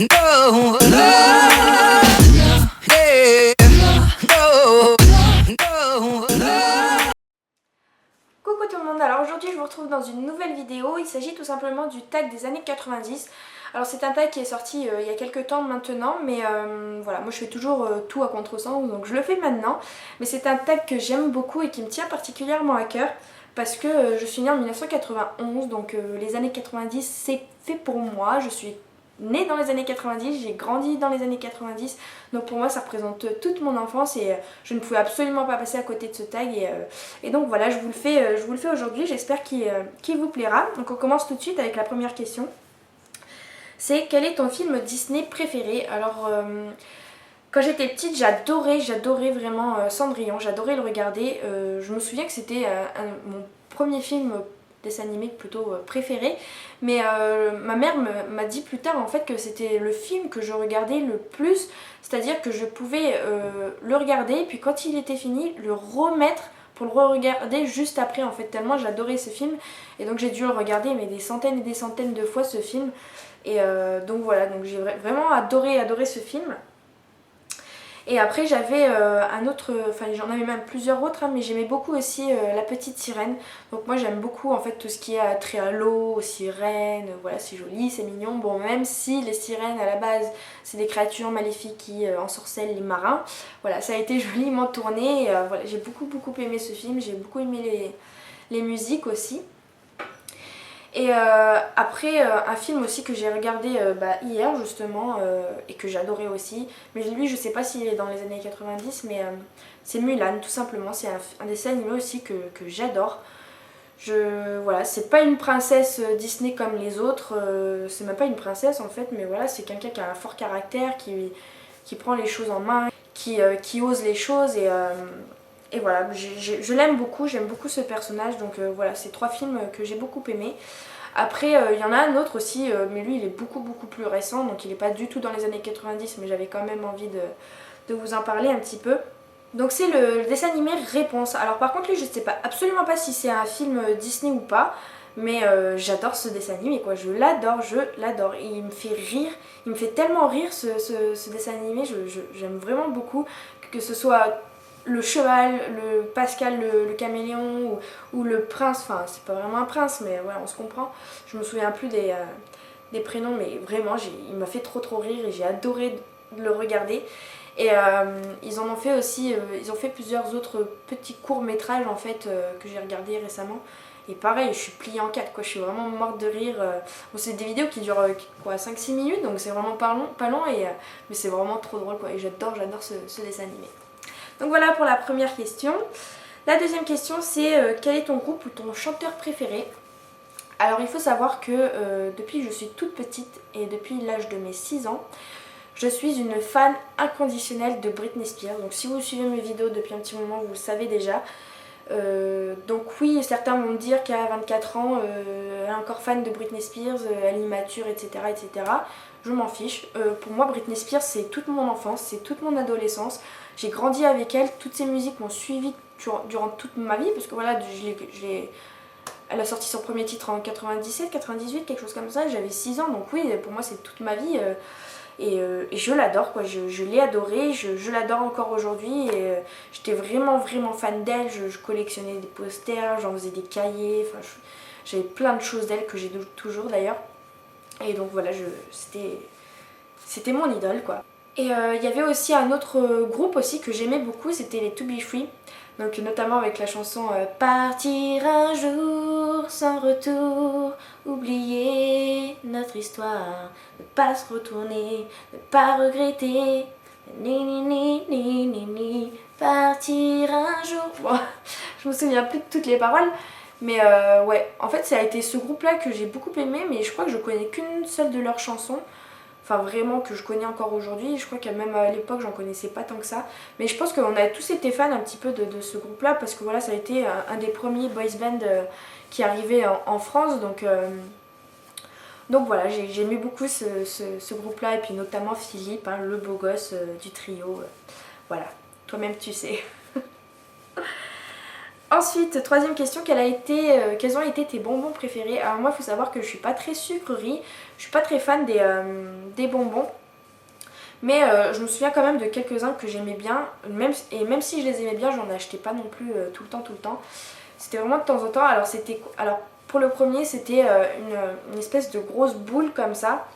No, no, yeah, no, no, no. Coucou tout le monde, alors aujourd'hui je vous retrouve dans une nouvelle vidéo. Il s'agit tout simplement du tag des années 90. Alors c'est un tag qui est sorti il y a quelques temps maintenant, mais voilà, moi je fais toujours tout à contresens, donc je le fais maintenant. Mais c'est un tag que j'aime beaucoup et qui me tient particulièrement à cœur, parce que je suis née en 1991, donc les années 90 c'est fait pour moi. Je suis née dans les années 90, j'ai grandi dans les années 90, donc pour moi ça représente toute mon enfance et je ne pouvais absolument pas passer à côté de ce tag et donc voilà, je vous le fais aujourd'hui, j'espère qu'il vous plaira. Donc on commence tout de suite avec la première question. C'est quel est ton film Disney préféré? Alors quand j'étais petite j'adorais vraiment Cendrillon, j'adorais le regarder. Je me souviens que c'était mon premier film dessin animé plutôt préféré, mais ma mère m'a dit plus tard en fait que c'était le film que je regardais le plus, c'est-à-dire que je pouvais le regarder puis quand il était fini le remettre pour le re-regarder juste après, en fait, tellement j'adorais ce film. Et donc j'ai dû le regarder mais des centaines et des centaines de fois ce film. Et donc voilà, donc j'ai vraiment adoré ce film. Et après j'avais un autre, enfin j'en avais même plusieurs autres, hein, mais j'aimais beaucoup aussi La Petite Sirène. Donc moi j'aime beaucoup en fait tout ce qui est trait à l'eau, aux sirènes, voilà, c'est joli, c'est mignon. Bon, même si les sirènes à la base c'est des créatures maléfiques qui ensorcellent les marins, voilà, ça a été joliment tourné. Et, voilà, j'ai beaucoup aimé ce film, j'ai beaucoup aimé les musiques aussi. Et après un film aussi que j'ai regardé hier justement et que j'adorais aussi, mais lui je sais pas s'il est dans les années 90, mais c'est Mulan tout simplement. C'est un dessin animé aussi que j'adore. Voilà, c'est pas une princesse Disney comme les autres, c'est même pas une princesse en fait, mais voilà, c'est quelqu'un qui a un fort caractère, qui prend les choses en main, qui ose les choses et voilà, je l'aime beaucoup, j'aime beaucoup ce personnage, donc voilà, c'est trois films que j'ai beaucoup aimés. Après, il y en a un autre aussi, mais lui il est beaucoup plus récent, donc il n'est pas du tout dans les années 90, mais j'avais quand même envie de vous en parler un petit peu. Donc c'est le dessin animé Réponse. Alors par contre lui je sais pas, absolument pas si c'est un film Disney ou pas, mais j'adore ce dessin animé quoi, je l'adore. Et il me fait rire, il me fait tellement rire ce dessin animé, j'aime vraiment beaucoup, que ce soit le cheval, le Pascal le caméléon ou le prince, enfin c'est pas vraiment un prince mais ouais on se comprend, je me souviens plus des prénoms mais vraiment il m'a fait trop rire et j'ai adoré de le regarder. Et ils en ont fait aussi, ils ont fait plusieurs autres petits courts métrages en fait que j'ai regardé récemment. Et pareil, je suis pliée en quatre quoi, je suis vraiment morte de rire. Bon, c'est des vidéos qui durent quoi, 5-6 minutes, donc c'est vraiment pas long mais c'est vraiment trop drôle quoi. Et j'adore ce dessin animé. Donc voilà pour la première question. La deuxième question c'est quel est ton groupe ou ton chanteur préféré? Alors il faut savoir que depuis que je suis toute petite et depuis l'âge de mes 6 ans, je suis une fan inconditionnelle de Britney Spears. Donc si vous suivez mes vidéos depuis un petit moment, vous le savez déjà. Donc oui, certains vont me dire qu'à 24 ans, elle est encore fan de Britney Spears, elle est immature, etc. Je m'en fiche. Pour moi, Britney Spears, c'est toute mon enfance, c'est toute mon adolescence. J'ai grandi avec elle, toutes ses musiques m'ont suivi durant toute ma vie, parce que voilà, elle a sorti son premier titre en 97, 98, quelque chose comme ça, j'avais 6 ans, donc oui, pour moi c'est toute ma vie. Et je l'adore quoi, je l'ai adorée, je l'adore encore aujourd'hui et j'étais vraiment fan d'elle, je collectionnais des posters, j'en faisais des cahiers, enfin j'avais plein de choses d'elle que j'ai toujours d'ailleurs. Et donc voilà, c'était mon idole quoi. Et il y avait aussi un autre groupe aussi que j'aimais beaucoup, c'était les To Be Free. Donc notamment avec la chanson Partir un jour sans retour, oublier notre histoire, ne pas se retourner, ne pas regretter, ni, partir un jour. Bon, je me souviens plus de toutes les paroles, mais ouais, en fait ça a été ce groupe-là que j'ai beaucoup aimé, mais je crois que je connais qu'une seule de leurs chansons. Enfin vraiment que je connais encore aujourd'hui, je crois qu'à même à l'époque j'en connaissais pas tant que ça. Mais je pense qu'on a tous été fans un petit peu de ce groupe là parce que voilà ça a été un des premiers boys band qui arrivait en France. Donc voilà, j'aimais beaucoup ce groupe là et puis notamment Philippe, hein, le beau gosse du trio. Voilà, toi-même tu sais. Ensuite, troisième question, quels ont été tes bonbons préférés? Alors moi, il faut savoir que je suis pas très sucrerie, je suis pas très fan des bonbons. Mais je me souviens quand même de quelques-uns que j'aimais bien, et même si je les aimais bien, j'en achetais pas non plus tout le temps. C'était vraiment de temps en temps. Alors pour le premier, c'était une espèce de grosse boule comme ça,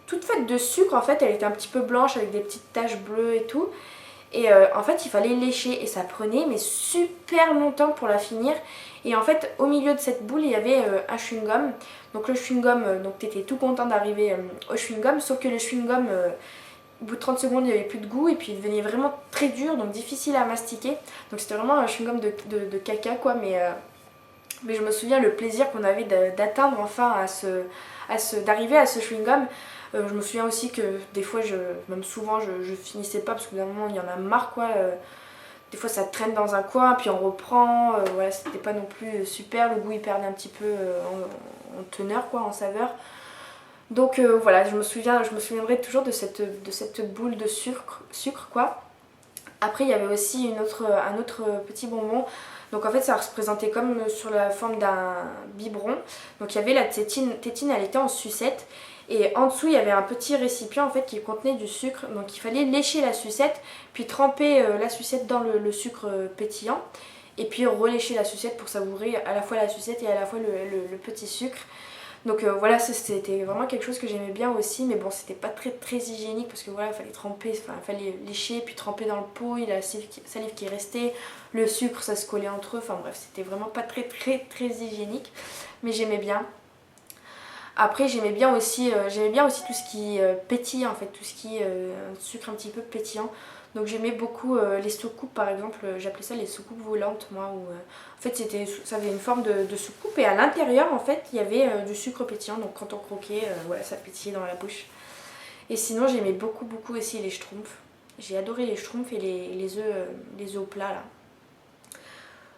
toute faite de sucre en fait. Elle était un petit peu blanche avec des petites taches bleues et tout. Et en fait, il fallait lécher et ça prenait mais super longtemps pour la finir. Et en fait, au milieu de cette boule, il y avait un chewing-gum. Donc le chewing-gum, donc t'étais tout content d'arriver au chewing-gum, sauf que le chewing-gum, au bout de 30 secondes, il n'y avait plus de goût et puis il devenait vraiment très dur, donc difficile à mastiquer. Donc c'était vraiment un chewing-gum de caca quoi, mais je me souviens le plaisir qu'on avait d'atteindre enfin d'arriver à ce chewing-gum. Je me souviens aussi que des fois, même souvent, je finissais pas parce qu'au bout d'un moment, il y en a marre quoi. Des fois, ça traîne dans un coin, puis on reprend. Voilà, c'était pas non plus super. Le goût, il perdait un petit peu en teneur quoi, en saveur. Donc voilà, je me souviendrai toujours de cette boule de sucre quoi. Après, il y avait aussi un autre petit bonbon. Donc en fait, ça représentait comme sur la forme d'un biberon. Donc il y avait la tétine, elle était en sucette. Et en dessous, il y avait un petit récipient en fait qui contenait du sucre. Donc il fallait lécher la sucette, puis tremper la sucette dans le sucre pétillant. Et puis relécher la sucette pour savourer à la fois la sucette et à la fois le petit sucre. Donc voilà, c'était vraiment quelque chose que j'aimais bien aussi, mais bon, c'était pas très hygiénique parce que voilà, il fallait tremper, enfin, il fallait lécher, puis tremper dans le pot, il y a la salive qui restait, le sucre ça se collait entre eux, enfin bref, c'était vraiment pas très hygiénique, mais j'aimais bien. Après j'aimais bien aussi tout ce qui pétille en fait, tout ce qui sucre un petit peu pétillant. Donc j'aimais beaucoup les soucoupes par exemple, j'appelais ça les soucoupes volantes moi, où en fait ça avait une forme de soucoupe et à l'intérieur en fait il y avait du sucre pétillant, donc quand on croquait, voilà, ça pétillait dans la bouche. Et sinon j'aimais beaucoup aussi les schtroumpfs, j'ai adoré les schtroumpfs et les œufs au plat là.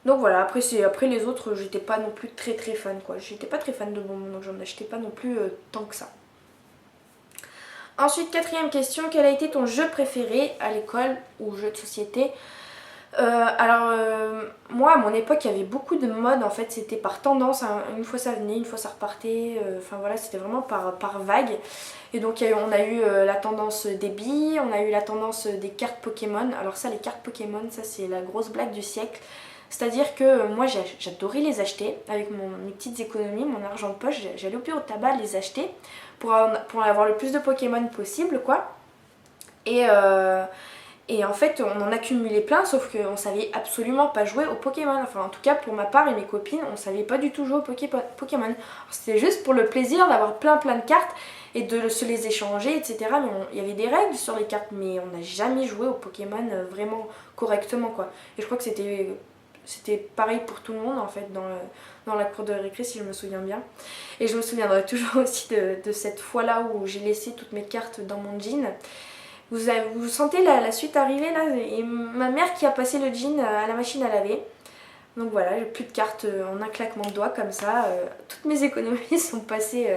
Donc voilà, après les autres, j'étais pas non plus très fan quoi. J'étais pas très fan de bonbons, donc j'en achetais pas non plus tant que ça. Ensuite, quatrième question, quel a été ton jeu préféré à l'école ou jeu de société? Moi à mon époque il y avait beaucoup de modes en fait, c'était par tendance, hein. Une fois ça venait, une fois ça repartait, enfin voilà, c'était vraiment par vague. Et donc on a eu la tendance des billes, on a eu la tendance des cartes Pokémon. Alors ça, les cartes Pokémon, ça c'est la grosse blague du siècle. C'est-à-dire que moi j'adorais les acheter avec mes petites économies, mon argent de poche, j'allais au bureau de tabac les acheter pour avoir le plus de Pokémon possible quoi. Et en fait on en accumulait plein, sauf qu'on savait absolument pas jouer au Pokémon. Enfin en tout cas pour ma part et mes copines, on savait pas du tout jouer au Pokémon. C'était juste pour le plaisir d'avoir plein de cartes et de se les échanger, etc. Mais il y avait des règles sur les cartes, mais on n'a jamais joué au Pokémon vraiment correctement quoi. Et je crois que c'était pareil pour tout le monde en fait dans la cour de récré si je me souviens bien. Et je me souviendrai toujours aussi de cette fois là où j'ai laissé toutes mes cartes dans mon jean. Vous sentez la suite arriver là, et ma mère qui a passé le jean à la machine à laver. Donc voilà, j'ai plus de cartes en un claquement de doigts comme ça. Toutes mes économies sont parties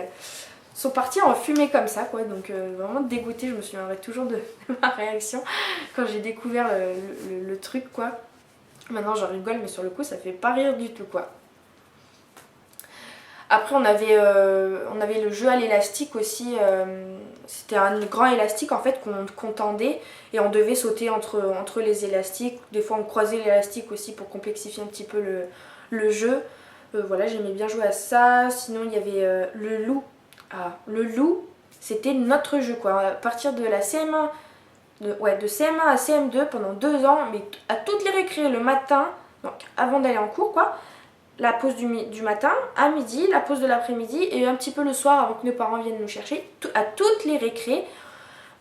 en fumée comme ça quoi. Donc vraiment dégoûtée, je me souviendrai toujours de ma réaction quand j'ai découvert le truc quoi. Maintenant j'en rigole, mais sur le coup ça fait pas rire du tout quoi. Après on avait le jeu à l'élastique aussi, c'était un grand élastique en fait qu'on tendait et on devait sauter entre les élastiques. Des fois on croisait l'élastique aussi pour complexifier un petit peu le jeu. Voilà, j'aimais bien jouer à ça. Sinon il y avait le loup. Ah, le loup c'était notre jeu quoi. À partir de la CM1, de CM1 à CM2 pendant 2 ans, mais à toutes les récré le matin, donc avant d'aller en cours quoi. La pause du matin, à midi, la pause de l'après-midi et un petit peu le soir avant que nos parents viennent nous chercher. À toutes les récrés,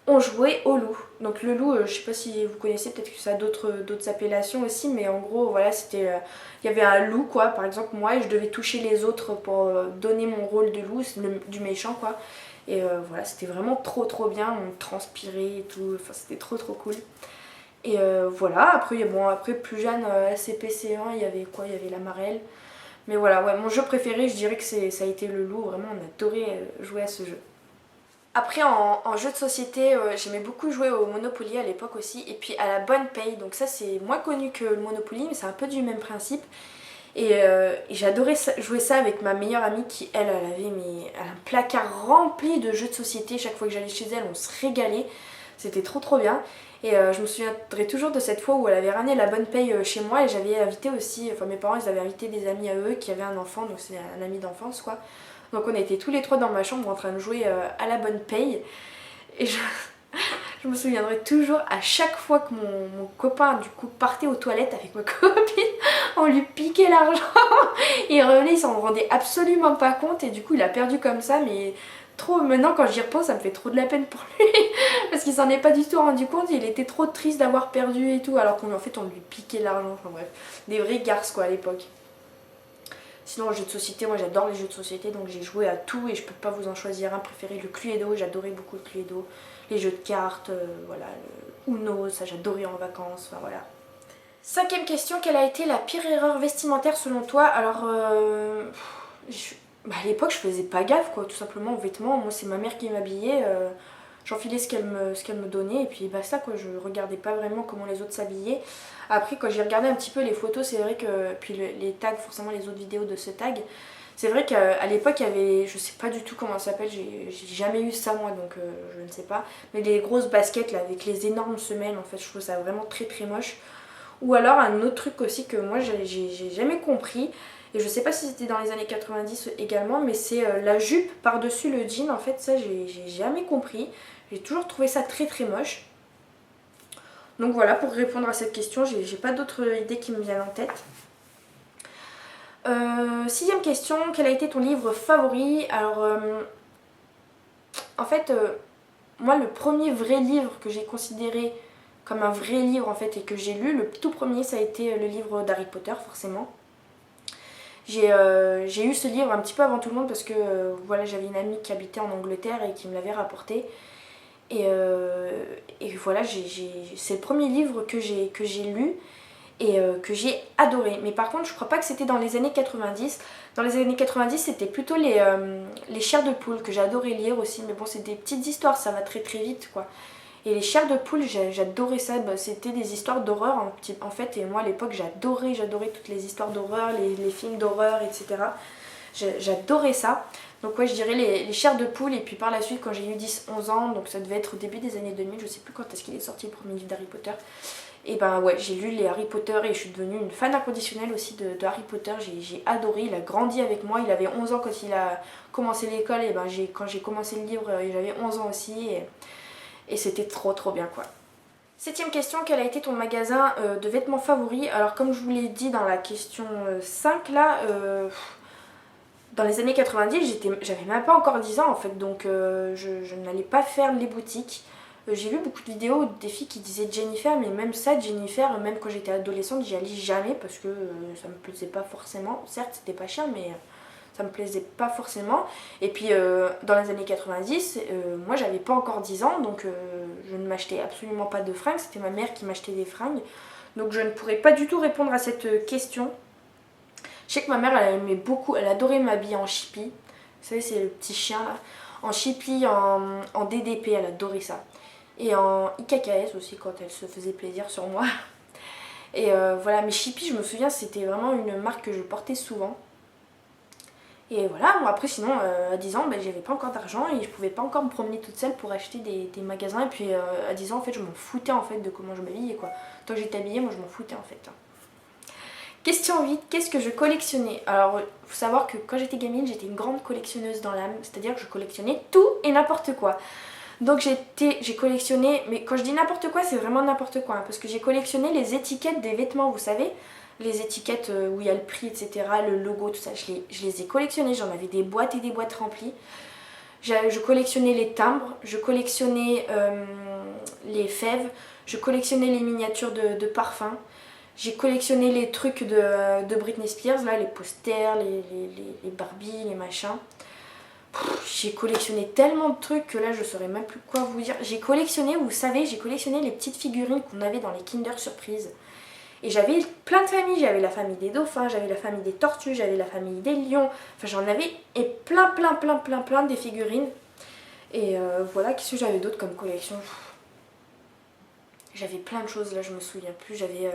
on jouait au loup. Donc le loup, je sais pas si vous connaissez, peut-être que ça a d'autres appellations aussi, mais en gros voilà, c'était il y avait un loup quoi, par exemple moi, et je devais toucher les autres pour donner mon rôle de loup, du méchant quoi. Et voilà, c'était vraiment trop bien, on transpirait et tout, enfin c'était trop cool. Et voilà, après plus jeune, SCP-C1, il y avait quoi? Il y avait la marelle. Mais voilà, ouais, mon jeu préféré, je dirais que ça a été le loup. Vraiment, on adorait jouer à ce jeu. Après en jeu de société, j'aimais beaucoup jouer au Monopoly à l'époque aussi, et puis à la bonne paye, donc ça c'est moins connu que le Monopoly mais c'est un peu du même principe. Et j'adorais jouer ça avec ma meilleure amie qui elle avait un placard rempli de jeux de société. Chaque fois que j'allais chez elle on se régalait, c'était trop bien. Et je me souviendrai toujours de cette fois où elle avait ramené la bonne paye chez moi et j'avais invité aussi, enfin mes parents ils avaient invité des amis à eux qui avaient un enfant, donc c'est un ami d'enfance quoi. Donc on était tous les trois dans ma chambre en train de jouer à la bonne paye. Et je me souviendrai toujours à chaque fois que mon copain du coup partait aux toilettes avec ma copine, on lui piquait l'argent. Il revenait, il s'en rendait absolument pas compte et du coup il a perdu comme ça, mais trop. Maintenant quand j'y repense ça me fait trop de la peine pour lui parce qu'il s'en est pas du tout rendu compte, il était trop triste d'avoir perdu et tout alors qu'en fait on lui piquait l'argent, enfin bref, des vrais garces quoi à l'époque. Sinon, les jeux de société, moi j'adore les jeux de société, donc j'ai joué à tout et je peux pas vous en choisir un préféré. Le Cluedo, j'adorais beaucoup le Cluedo. Les jeux de cartes, voilà, le Uno, ça j'adorais en vacances, enfin voilà. Cinquième question, quelle a été la pire erreur vestimentaire selon toi? Alors, à l'époque je faisais pas gaffe quoi, tout simplement aux vêtements. Moi c'est ma mère qui m'habillait, j'enfilais ce qu'elle me donnait et puis basta quoi, je regardais pas vraiment comment les autres s'habillaient. Après quand j'ai regardé un petit peu les photos, c'est vrai que, puis les tags, forcément les autres vidéos de ce tag, c'est vrai qu'à l'époque il y avait, je sais pas du tout comment ça s'appelle, j'ai jamais eu ça moi donc je ne sais pas, mais les grosses baskets là avec les énormes semelles en fait, je trouve ça vraiment très moche. Ou alors un autre truc aussi que moi j'ai jamais compris, et je sais pas si c'était dans les années 90 également, mais c'est la jupe par-dessus le jean, en fait ça j'ai jamais compris, j'ai toujours trouvé ça très moche. Donc voilà, pour répondre à cette question, j'ai pas d'autres idées qui me viennent en tête. Sixième question, quel a été ton livre favori? Alors en fait moi le premier vrai livre que j'ai considéré comme un vrai livre en fait et que j'ai lu, le tout premier ça a été le livre d'Harry Potter forcément. J'ai eu ce livre un petit peu avant tout le monde parce que voilà, j'avais une amie qui habitait en Angleterre et qui me l'avait rapporté. Et voilà, c'est le premier livre que j'ai lu et que j'ai adoré. Mais par contre je crois pas que c'était dans les années 90. Dans les années 90 c'était plutôt les Chairs de poule que j'adorais lire aussi. Mais bon, c'est des petites histoires, ça va très vite quoi. Et les Chairs de poule, j'adorais ça, c'était des histoires d'horreur en fait, et moi à l'époque j'adorais toutes les histoires d'horreur, les films d'horreur, etc. J'adorais ça. Donc ouais, je dirais les Chairs de poule, et puis par la suite quand j'ai eu 10-11 ans, donc ça devait être au début des années 2000, je sais plus quand est-ce qu'il est sorti le premier livre d'Harry Potter. Et ben ouais, j'ai lu les Harry Potter et je suis devenue une fan inconditionnelle aussi de Harry Potter, j'ai adoré, il a grandi avec moi, il avait 11 ans quand il a commencé l'école, et ben quand j'ai commencé le livre, j'avais 11 ans aussi, et c'était trop bien quoi. Septième question, quel a été ton magasin de vêtements favori? Alors comme je vous l'ai dit dans la question 5 là, dans les années 90 j'avais même pas encore 10 ans en fait, donc je n'allais pas faire les boutiques. J'ai vu beaucoup de vidéos des filles qui disaient Jennifer, mais même ça, Jennifer, même quand j'étais adolescente, j'y allais jamais parce que ça me plaisait pas forcément. Certes c'était pas cher, mais ça me plaisait pas forcément. Et puis dans les années 90, moi j'avais pas encore 10 ans, donc je ne m'achetais absolument pas de fringues, c'était ma mère qui m'achetait des fringues. Donc je ne pourrais pas du tout répondre à cette question. Je sais que ma mère elle aimait beaucoup, elle adorait m'habiller en chippy. Vous savez, c'est le petit chien là. En chippy, en DDP, elle adorait ça. Et en IKKS aussi quand elle se faisait plaisir sur moi. Et voilà, mes chippy, je me souviens, c'était vraiment une marque que je portais souvent. Et voilà, moi après sinon à 10 ans j'avais pas encore d'argent et je pouvais pas encore me promener toute seule pour acheter des magasins, et puis à 10 ans en fait je m'en foutais en fait de comment je m'habillais quoi. Tant que j'étais habillée, moi je m'en foutais en fait. Question 8, qu'est-ce que je collectionnais? Alors faut savoir que quand j'étais gamine j'étais une grande collectionneuse dans l'âme, c'est-à-dire que je collectionnais tout et n'importe quoi. Donc j'ai collectionné, mais quand je dis n'importe quoi c'est vraiment n'importe quoi hein, parce que j'ai collectionné les étiquettes des vêtements, vous savez, les étiquettes où il y a le prix, etc., le logo, tout ça, je les ai collectionnées, j'en avais des boîtes et des boîtes remplies. Je collectionnais les timbres, je collectionnais les fèves, je collectionnais les miniatures de parfums, j'ai collectionné les trucs de Britney Spears, là, les posters, les Barbie, les machins. J'ai collectionné tellement de trucs que là je saurais même plus quoi vous dire. J'ai collectionné, vous savez, j'ai collectionné les petites figurines qu'on avait dans les Kinder Surprise. Et j'avais plein de familles, j'avais la famille des dauphins, j'avais la famille des tortues, j'avais la famille des lions, enfin j'en avais et plein des figurines. Et voilà, qu'est-ce que j'avais d'autre comme collection? J'avais plein de choses là, je me souviens plus. J'avais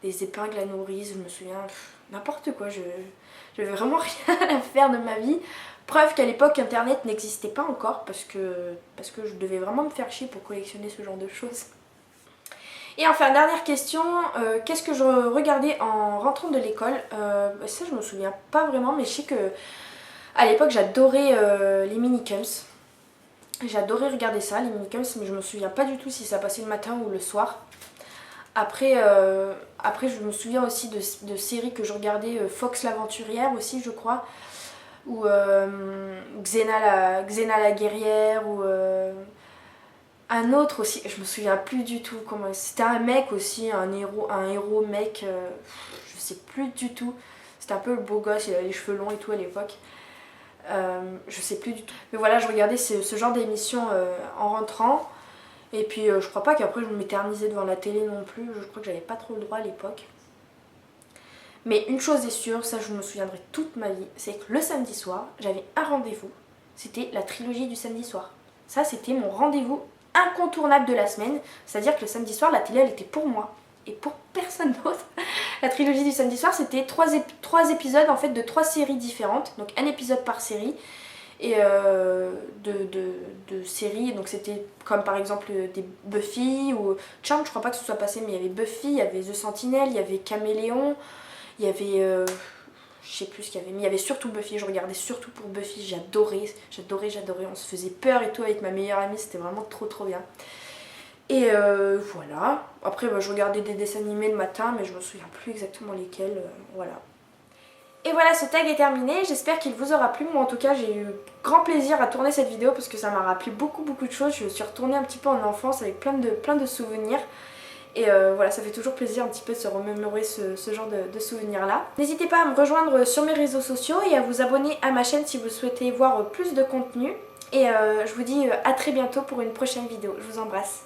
des épingles à nourrice, je me souviens, n'importe quoi. J'avais vraiment rien à faire de ma vie. Preuve qu'à l'époque internet n'existait pas encore parce que je devais vraiment me faire chier pour collectionner ce genre de choses. Et enfin, dernière question, qu'est-ce que je regardais en rentrant de l'école? Ça je me souviens pas vraiment, mais je sais que à l'époque j'adorais les Minicums. J'adorais regarder ça, les Minicums, mais je me souviens pas du tout si ça passait le matin ou le soir. Après je me souviens aussi de séries que je regardais, Fox l'aventurière aussi je crois, ou Xena la guerrière, ou un autre aussi, je me souviens plus du tout comment. C'était un mec aussi, un héros mec, je sais plus du tout. C'était un peu le beau gosse, il avait les cheveux longs et tout à l'époque. Je sais plus du tout. Mais voilà, je regardais ce genre d'émission en rentrant. Et puis je crois pas qu'après je m'éternisais devant la télé non plus. Je crois que j'avais pas trop le droit à l'époque. Mais une chose est sûre, ça je me souviendrai toute ma vie, c'est que le samedi soir, j'avais un rendez-vous. C'était la trilogie du samedi soir. Ça c'était mon rendez-vous incontournable de la semaine. C'est-à-dire que le samedi soir, la télé elle était pour moi et pour personne d'autre. La trilogie du samedi soir, c'était 3 épisodes en fait de 3 séries différentes. Donc un épisode par série. Et de séries, donc c'était comme par exemple des Buffy ou Charmed, je crois pas que ce soit passé, mais il y avait Buffy, il y avait The Sentinel, il y avait Caméléon, il y avait je sais plus ce qu'il y avait, mais il y avait surtout Buffy. Je regardais surtout pour Buffy, j'adorais, on se faisait peur et tout avec ma meilleure amie, c'était vraiment trop bien. Et voilà, après je regardais des dessins animés le matin, mais je me souviens plus exactement lesquels, voilà. Et voilà, ce tag est terminé, j'espère qu'il vous aura plu. Moi en tout cas j'ai eu grand plaisir à tourner cette vidéo parce que ça m'a rappelé beaucoup de choses. Je me suis retournée un petit peu en enfance avec plein de souvenirs. Et voilà, ça fait toujours plaisir un petit peu de se remémorer ce genre de souvenirs là. N'hésitez pas à me rejoindre sur mes réseaux sociaux et à vous abonner à ma chaîne si vous souhaitez voir plus de contenu. Et je vous dis à très bientôt pour une prochaine vidéo. Je vous embrasse.